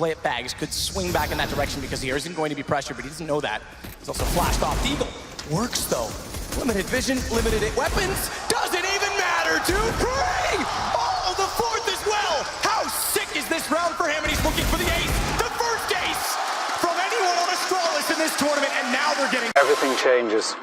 play it bags, could swing back in that direction because he isn't going to be pressured, but he doesn't know that. He's also flashed off. Deagle works though. Limited vision, limited weapons, doesn't even matter. Dupree! Oh, the fourth as well! How sick is this round for him? And he's looking for the ace, the first ace from anyone on Astralis in this tournament, and now they're getting... Everything changes.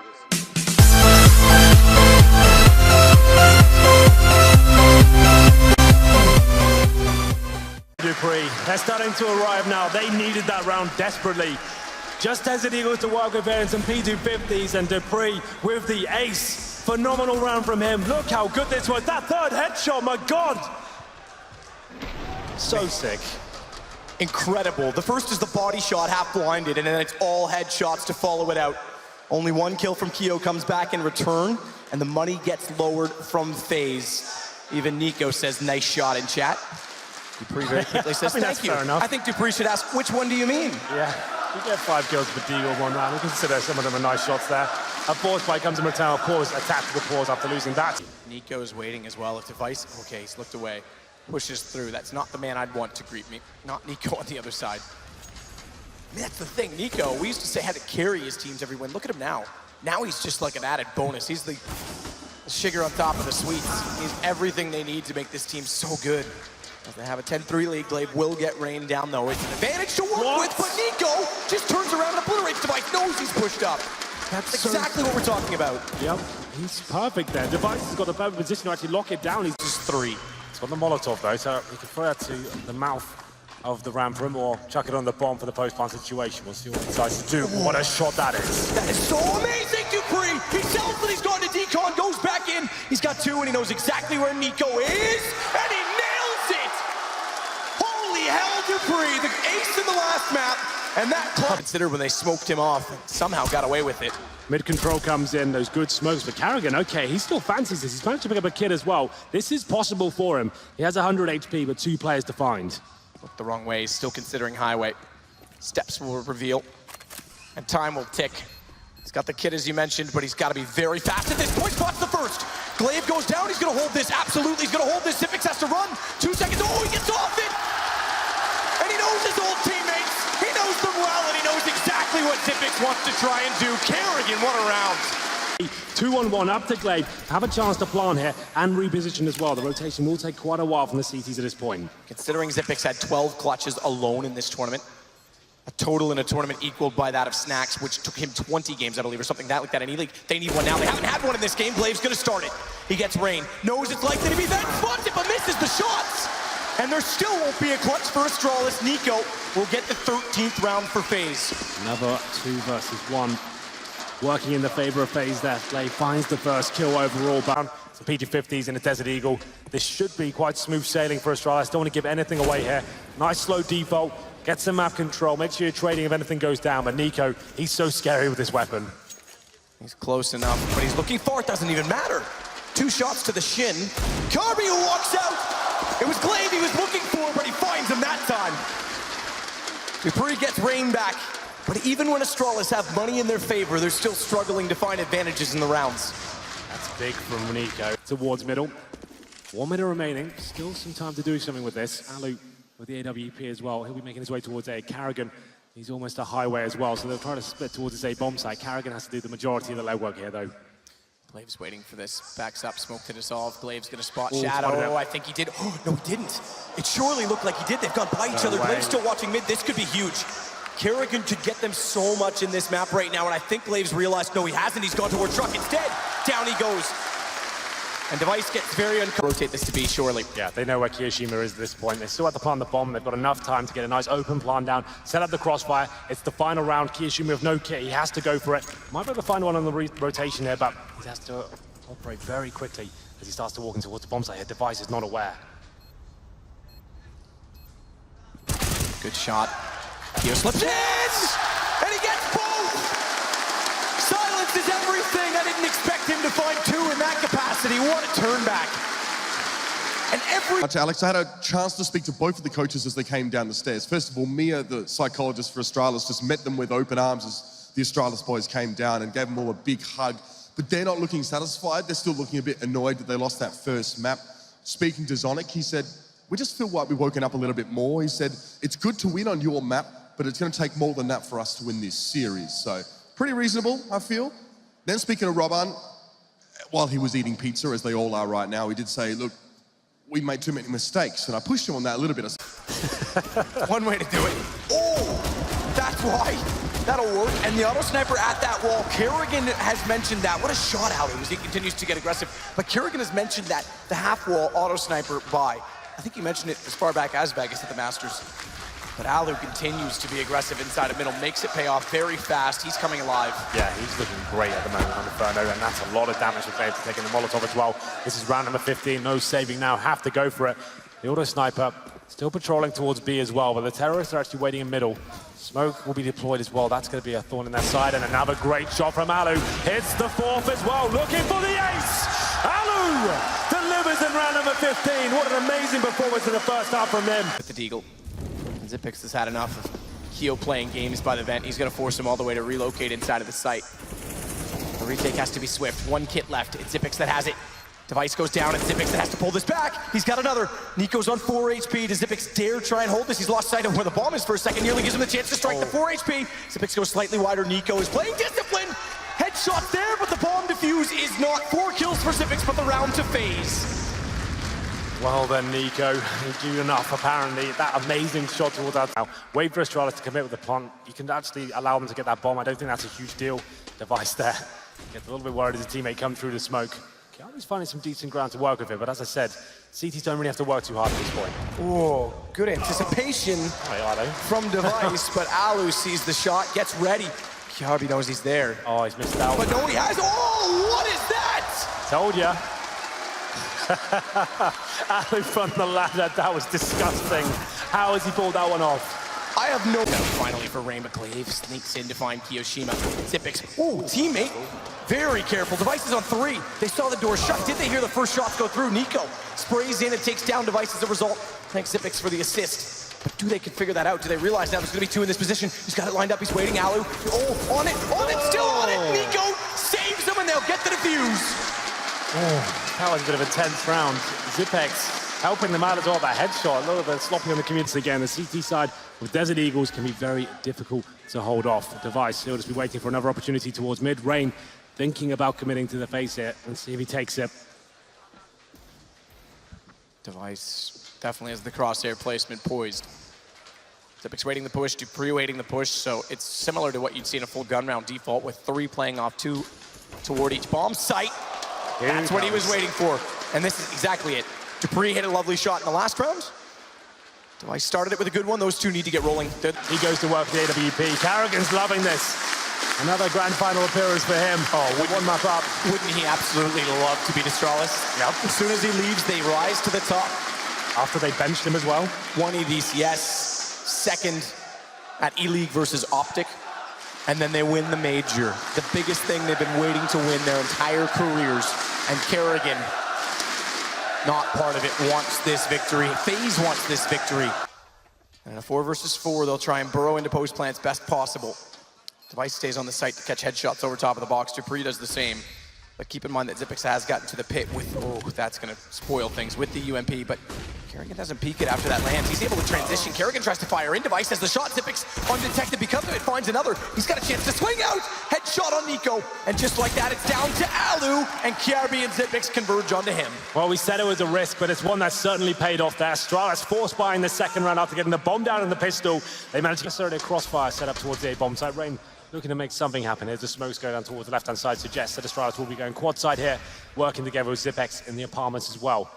Dupree, they're starting to arrive now. They needed that round desperately. Just as it equals to work with variants and P250s, and Dupree with the ace. Phenomenal round from him. Look how good this was. That third headshot, my God. So sick. Incredible. The first is the body shot, half blinded, and then it's all headshots to follow it out. Only one kill from Keo comes back in return, and the money gets lowered from FaZe. Even Nico says, nice shot in chat. Dupree very quickly says, thank you. I think Dupree should ask, which one do you mean? Yeah, you get 5 kills for Deagle 1 round. We consider some of them are nice shots there. A force fight comes in return, of course, attached to the pause after losing that. Nico is waiting as well. If Device, okay, he's looked away, pushes through. That's not the man I'd want to greet me. Not Nico on the other side. I mean, that's the thing, Nico, we used to say had to carry his teams every win. Look at him now. Now he's just like an added bonus. He's the sugar on top of the sweets. He's everything they need to make this team so good. As they have a 10-3 lead, Glaive will get rained down though. It's an advantage to work with, but Nico just turns around and obliterates Device, knows he's pushed up. That's exactly what we're talking about. Yep, he's perfect there. Device has got the perfect position to actually lock it down. He's just 3. He's got the Molotov though, so he can throw that to the mouth of the ramp for him or chuck it on the bomb for the post-plant situation. We'll see what he decides to do. What a shot that is. That is so amazing, Dupree. He tells that he's gone to decon, goes back in. He's got 2 and he knows exactly where Nico is, and he nails it. Holy hell, Dupree, the ace in the last map, and that considered when they smoked him off and somehow got away with it. Mid-control comes in, those good smokes, but Carrigan, okay, he still fancies this. He's managed to pick up a kid as well. This is possible for him. He has 100 HP, but 2 players to find. Looked the wrong way, he's still considering highway. Steps will reveal, and time will tick. He's got the kid, as you mentioned, but he's got to be very fast at this point. Spots the first. Glaive goes down, he's going to hold this, absolutely. He's going to hold this. Zippix has to run. 2 seconds, oh, he gets off it! And he knows his old teammates. He knows them well, and he knows exactly what Zippix wants to try and do. Carrigan, what a round. 2-on-1 up to Glaive, have a chance to plant here and reposition as well. The rotation will take quite a while from the CTs at this point. Considering Zippix had 12 clutches alone in this tournament, a total in a tournament equaled by that of Snacks, which took him 20 games, I believe, or something like that in E-League. They need one now. They haven't had one in this game. Glaive's going to start it. He gets rain, knows it's likely to be that, spots it, but misses the shots. And there still won't be a clutch for Astralis. Nico will get the 13th round for FaZe. Another 2 versus 1. Working in the favor of FaZe there. Glaive finds the first kill overall. Bound some P250s in the Desert Eagle. This should be quite smooth sailing for Astralis. Don't want to give anything away here. Nice slow default. Get some map control. Make sure you're trading if anything goes down. But Nico, he's so scary with this weapon. He's close enough, but he's looking far. It doesn't even matter. 2 shots to the shin. Carby who walks out. It was Glaive he was looking for, but he finds him that time. Dupree gets rain back. But even when Astralis have money in their favor, they're still struggling to find advantages in the rounds. That's big from Nico. Towards middle. 1 minute remaining. Still some time to do something with this. Alu with the AWP as well. He'll be making his way towards A. Carrigan, he's almost a highway as well, so they'll try to split towards this A bomb site. Carrigan has to do the majority of the legwork here, though. Glaive's waiting for this. Backs up, smoke to dissolve. Glaive's going to spot Shadow. I think he did. Oh, no, he didn't. It surely looked like he did. They've gone by each other. Glaive's still watching mid. This could be huge. Carrigan could get them so much in this map right now, and I think Glaive's realized, no, he hasn't. He's gone toward truck. Instead, down he goes. And Device gets very uncomfortable. Rotate this to B, surely. Yeah, they know where Kiyoshima is at this point. They still have to plant the bomb. They've got enough time to get a nice open plant down, set up the crossfire. It's the final round. Kiyoshima with no kit. He has to go for it. Might be able to find one on the rotation there, but he has to operate very quickly as he starts to walk towards the bomb site here. Device is not aware. Good shot. Keo slips in! And he gets both! Silence is everything. I didn't expect him to find 2 in that capacity. What a turn back. And Alex, I had a chance to speak to both of the coaches as they came down the stairs. First of all, Mia, the psychologist for Astralis, just met them with open arms as the Astralis boys came down and gave them all a big hug. But they're not looking satisfied. They're still looking a bit annoyed that they lost that first map. Speaking to Zonic, he said, we just feel like we've woken up a little bit more. He said, it's good to win on your map, but it's going to take more than that for us to win this series. So pretty reasonable, I feel. Then speaking of Robban, while he was eating pizza, as they all are right now, he did say, look, we made too many mistakes. And I pushed him on that a little bit. One way to do it. Oh, that's why. That'll work. And the auto sniper at that wall. Kerrigan has mentioned that. What a shot out as he continues to get aggressive. But Kerrigan has mentioned that the half wall auto sniper by. I think he mentioned it as far back as Vegas at the Masters. But Alu continues to be aggressive inside of middle, makes it pay off very fast. He's coming alive. Yeah, he's looking great at the moment on Inferno, and that's a lot of damage for Glaive to take in the Molotov as well. This is round number 15, no saving now, have to go for it. The auto sniper still patrolling towards B as well, but the terrorists are actually waiting in middle. Smoke will be deployed as well. That's going to be a thorn in their side, and another great shot from Alu. Hits the fourth as well, looking for the ace! Alu delivers in round number 15. What an amazing performance in the first half from them. With the Deagle. Zipix has had enough of Keo playing games by the vent. He's going to force him all the way to relocate inside of the site. The retake has to be swift. One kit left. It's Zipix that has it. Device goes down, and Zipix that has to pull this back. He's got another. Nico's on 4 HP. Does Zipix dare try and hold this? He's lost sight of where the bomb is for a second. Nearly gives him the chance to strike the 4 HP. Zipix goes slightly wider. Nico is playing discipline. Headshot there, but the bomb defuse is not. 4 kills for Zipix, but the round to FaZe. Well then, Nico, you do enough, apparently. That amazing shot towards that. Now, wait for Astralis to commit with the plant. You can actually allow them to get that bomb. I don't think that's a huge deal. Device there. Gets a little bit worried as his teammate come through the smoke. Kiabi's finding some decent ground to work with him, but as I said, CTs don't really have to work too hard at this point. Oh, good anticipation from Device, but Alu sees the shot, gets ready. Kiabi knows he's there. Oh, he's missed out. But no, he has. Oh, what is that? Told ya. Alu from the ladder, that was disgusting. How has he pulled that one off? I have no doubt finally for Rain, but Glaive sneaks in to find Kiyoshima. Zipix, oh, teammate, very careful. Device is on 3. They saw the door shut. Did they hear the first shots go through? Nico sprays in and takes down Device as a result. Thanks Zipix for the assist. But do they can figure that out? Do they realize now there's gonna be 2 in this position? He's got it lined up, he's waiting, Alu. Oh, on it, still on it. Nico saves them and they'll get the defuse. Oh, that was a bit of a tense round. Zipex helping them out as well. That headshot, a little bit sloppy on the community again. The CT side with Desert Eagles can be very difficult to hold off. Device, he'll just be waiting for another opportunity towards mid. Rain thinking about committing to the FaZe here and see if he takes it. Device definitely has the crosshair placement poised. Zipex waiting the push, Dupree waiting the push, so it's similar to what you'd see in a full gun round default with 3 playing off 2 toward each bomb site. That's what he was waiting for, and this is exactly it. Dupree hit a lovely shot in the last round. Device started it with a good one. Those 2 need to get rolling. He goes to work the AWP. Kerrigan's loving this. Another grand final appearance for him. Oh, one map up. Wouldn't he absolutely love to beat Astralis? Yep. As soon as he leaves, they rise to the top. After they benched him as well. 1 EDCS, second at E-League versus Optic. And then they win the major. The biggest thing they've been waiting to win their entire careers. And Kerrigan, not part of it, wants this victory. FaZe wants this victory. And in a 4 versus 4, they'll try and burrow into post plants best possible. Device stays on the site to catch headshots over top of the box. Dupree does the same. But keep in mind that Zipix has gotten to the pit with, oh, that's gonna spoil things with the UMP, but Kerrigan doesn't peek it after that lands. He's able to transition. Kerrigan tries to fire in. Device has the shot. Zipix undetected because of it, finds another. He's got a chance to swing out. Headshot on Nico. And just like that, it's down to Alu, and Kiarbi and Zipix converge onto him. Well, we said it was a risk, but it's one that certainly paid off there. Astralis forced by in the second round after getting the bomb down in the pistol. They managed to get necessarily a crossfire set up towards the A-bomb site. Rain looking to make something happen here. The smokes go down towards the left-hand side, suggests that Astralis will be going quad side here, working together with Zipex in the apartments as well.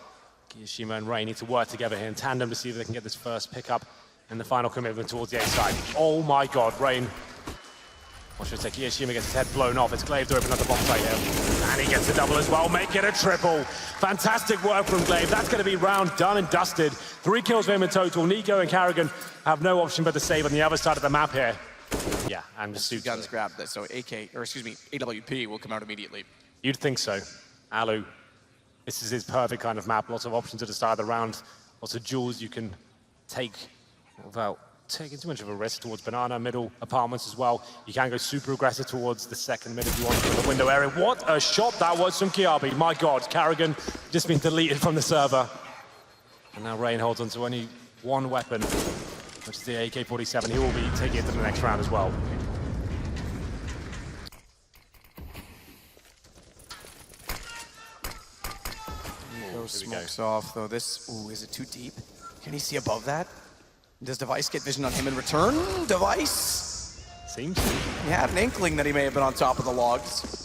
Kiyoshima and Rain need to work together here in tandem to see if they can get this first pickup and the final commitment towards the A side. Oh my God, Rain. What should I say? Kiyoshima gets his head blown off. It's Glaive to open up the bomb site here. And he gets a double as well, make it a triple. Fantastic work from Glaive. That's going to be round done and dusted. 3 kills for him in total. Nico and Kerrigan have no option but to save on the other side of the map here. Yeah, and just 2 guns grabbed that, so AWP will come out immediately. You'd think so. Alu, this is his perfect kind of map. Lots of options at the start of the round. Lots of jewels you can take without taking too much of a risk towards banana, middle, apartments as well. You can go super aggressive towards the second mid if you want from the window area. What a shot that was from Kiabi. My God, Kerrigan just been deleted from the server. And now Rain holds on to only one weapon, which is the AK-47. He will be taking it to the next round as well. Smokes off, though. This, is it too deep? Can he see above that? Does Device get vision on him in return? Device? Seems to. He had an inkling that he may have been on top of the logs.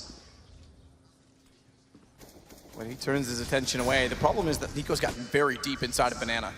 When he turns his attention away, the problem is that Nico's gotten very deep inside of Banana,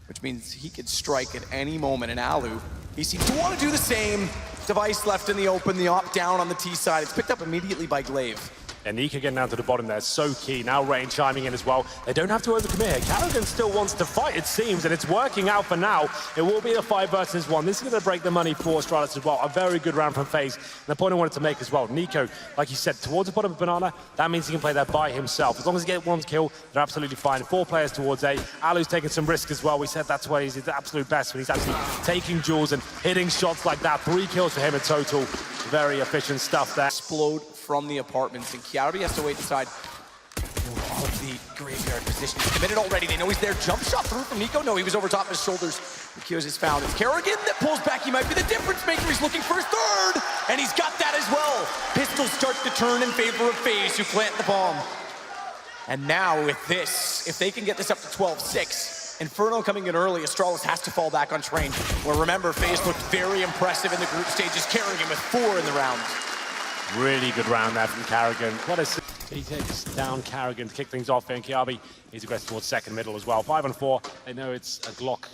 which means he could strike at any moment. And Alu, he seems to want to do the same. Device left in the open, the op down on the T side. It's picked up immediately by Glaive. And Nika getting down to the bottom there, so key. Now Rain chiming in as well. They don't have to overcommit here. Carrigan still wants to fight, it seems, and it's working out for now. It will be a 5 versus 1. This is going to break the money for Astralis as well. A very good round from FaZe. And the point I wanted to make as well, Nico, like you said, towards the bottom of Banana, that means he can play there by himself. As long as he gets one kill, they're absolutely fine. 4 players towards A. Alu's taking some risk as well. We said that's where he's the absolute best, when he's actually taking duels and hitting shots like that. 3 kills for him in total. Very efficient stuff there. Explode from the apartments, and Kiabi has to wait inside of the graveyard position. He's committed already. They know he's there. Jump shot through from Nico. No, he was over top of his shoulders. The Kios is found. It's Kerrigan that pulls back. He might be the difference maker. He's looking for his third, and he's got that as well. Pistols start to turn in favor of FaZe, who plant the bomb. And now with this, if they can get this up to 12-6, Inferno coming in early, Astralis has to fall back on train. Where remember, FaZe looked very impressive in the group stages, Kerrigan with 4 in the round. Really good round there from Carrigan. What a... He takes down Carrigan to kick things off, and Kiabi is aggressive towards second middle as well. 5 on 4. They know it's a Glock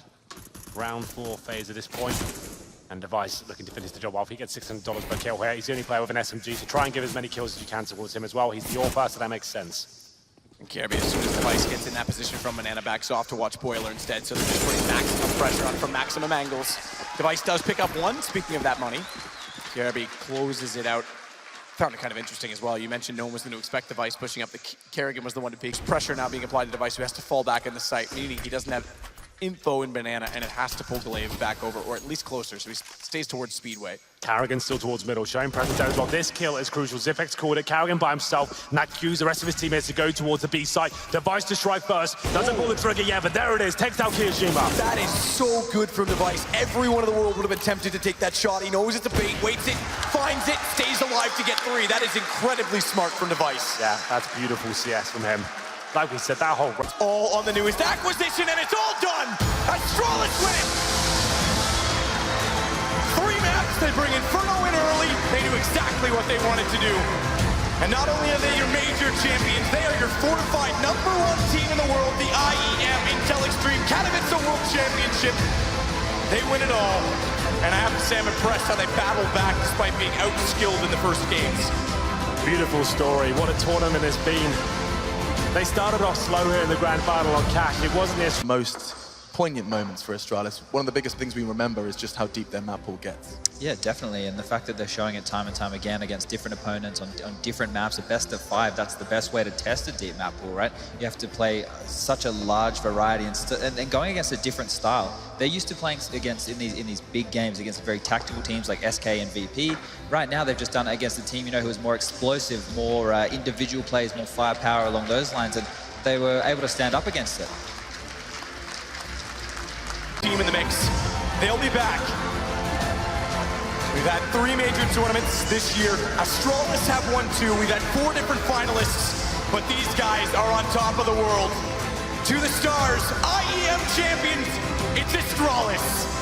round for FaZe at this point. And Device looking to finish the job off. He gets $600 per kill here. He's the only player with an SMG, so try and give as many kills as you can towards him as well. He's the AWP, so that makes sense. And Kirby, as soon as Device gets in that position from Banana, backs off to watch Boiler instead, so they're just putting maximum pressure on from maximum angles. Device does pick up 1, speaking of that money. Kirby closes it out. Found it kind of interesting as well. You mentioned no one was going to expect Device pushing up. Kerrigan was the one to pick. Pressure now being applied to Device, who has to fall back in the site, meaning he doesn't have info in Banana, and it has to pull Glaive back over, or at least closer, so he stays towards Speedway. Carrigan still towards middle, showing presence there as well. This kill is crucial. Ziphex called it. Carrigan by himself, and that cues the rest of his teammates to go towards the B site. Device to strike first. Doesn't pull the trigger yet, but there it is. Takes out Kiyojima. That is so good from Device. Everyone in the world would have been tempted to take that shot. He knows it's a bait, waits it, finds it, stays alive to get 3. That is incredibly smart from Device. Yeah, that's beautiful CS from him. Like we said, that whole... All on the newest acquisition, and it's all done! Astralis win it! 3 maps, they bring Inferno in early. They knew exactly what they wanted to do. And not only are they your major champions, they are your fortified #1 team in the world, the IEM Intel Extreme Katowice World Championship. They win it all. And I have to say, I'm impressed how they battled back despite being outskilled in the first games. Beautiful story. What a tournament it's been. They started off slow here in the grand final on Cash. It wasn't this most poignant moments for Astralis. One of the biggest things we remember is just how deep their map pool gets. Yeah, definitely, and the fact that they're showing it time and time again against different opponents on different maps, a best of 5, that's the best way to test a deep map pool, right? You have to play such a large variety and going against a different style. They're used to playing against in these big games against very tactical teams like SK and VP. Right now they've just done it against a team, you know, who is more explosive, more individual plays, more firepower along those lines, and they were able to stand up against it. Team in the mix. They'll be back. We've had 3 major tournaments this year. Astralis have won 2. We've had 4 different finalists, but these guys are on top of the world. To the stars, IEM champions, it's Astralis.